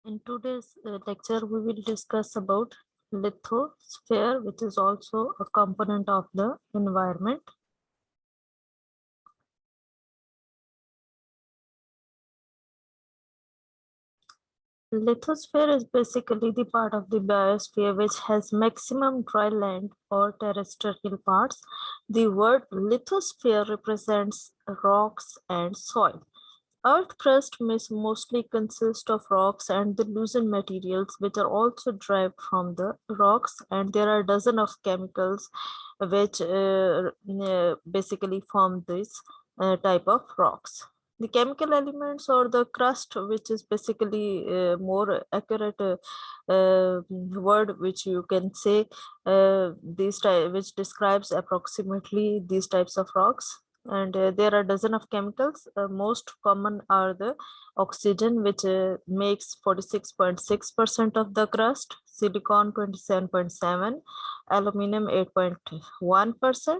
In today's lecture, we will discuss about lithosphere, which is also a component of the environment. Lithosphere is basically the part of the biosphere which has maximum dry land or terrestrial parts. The word lithosphere represents rocks and soil. Earth crust mostly consists of rocks and the loosened materials which are also derived from the rocks, and there are dozens of chemicals which basically form this type of rocks. The chemical elements or the crust, which is basically more accurate word which you can say which describes approximately these types of rocks. And there are dozen of chemicals. Most common are the oxygen, which makes 46.6% of the crust, silicon 27.7, aluminum 8.1%,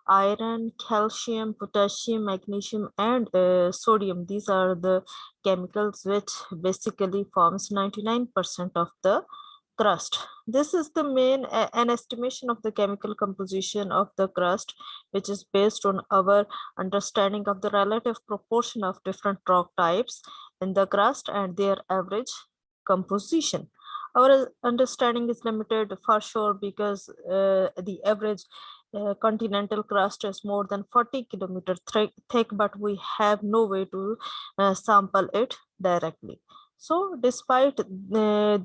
iron, calcium, potassium, magnesium, and sodium. These are the chemicals which basically forms 99% of the crust. This is the main an estimation of the chemical composition of the crust, which is based on our understanding of the relative proportion of different rock types in the crust and their average composition. Our understanding is limited for sure because the average continental crust is more than 40 kilometers thick, but we have no way to sample it directly. So despite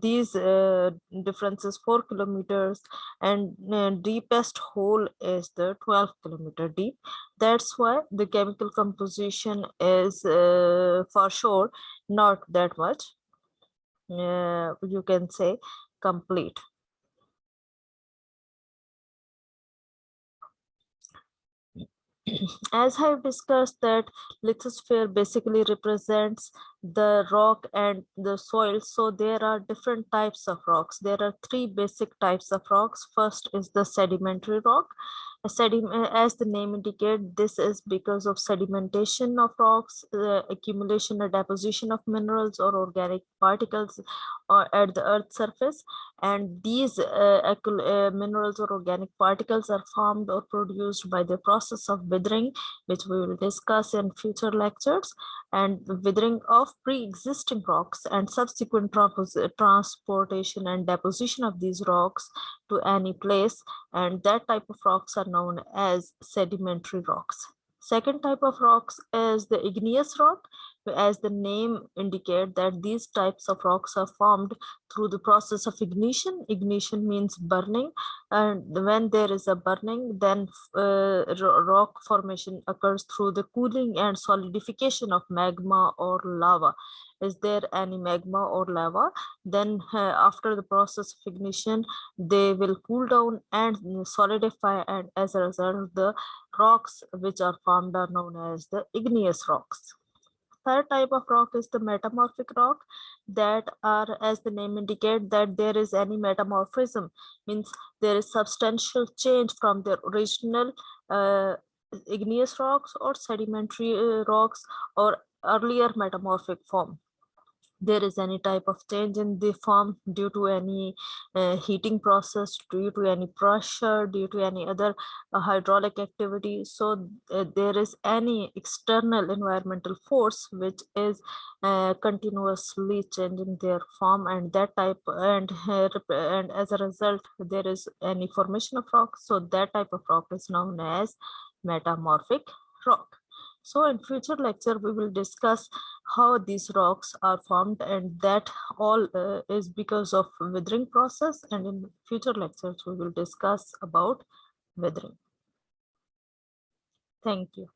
these differences, 4 kilometers, and deepest hole is the 12-kilometer deep. That's why the chemical composition is for sure not that much, you can say, complete. As I have discussed, that lithosphere basically represents the rock and the soil. So there are different types of rocks. There are three basic types of rocks. First is the sedimentary rock. As the name indicates, this is because of sedimentation of rocks, accumulation or deposition of minerals or organic particles at the earth's surface. And these minerals or organic particles are formed or produced by the process of withering, which we will discuss in future lectures, and the withering of pre-existing rocks and subsequent transportation and deposition of these rocks to any place, and that type of rocks are known as sedimentary rocks. Second type of rocks is the igneous rock. As the name indicates, that these types of rocks are formed through the process of ignition. Ignition means burning, and when there is a burning, then rock formation occurs through the cooling and solidification of magma or lava. Is there any magma or lava, then after the process of ignition, they will cool down and solidify, and as a result, the rocks which are formed are known as the igneous rocks. Third type of rock is the metamorphic rock, that are, as the name indicates, that there is any metamorphism, means there is substantial change from the original igneous rocks or sedimentary rocks or earlier metamorphic form. There is any type of change in the form due to any heating process, due to any pressure, due to any other hydraulic activity. So there is any external environmental force which is continuously changing their form, and that type, and as a result there is any formation of rock. So that type of rock is known as metamorphic rock. So in future lecture, we will discuss how these rocks are formed, and that all is because of withering process. And in future lectures, we will discuss about withering. Thank you.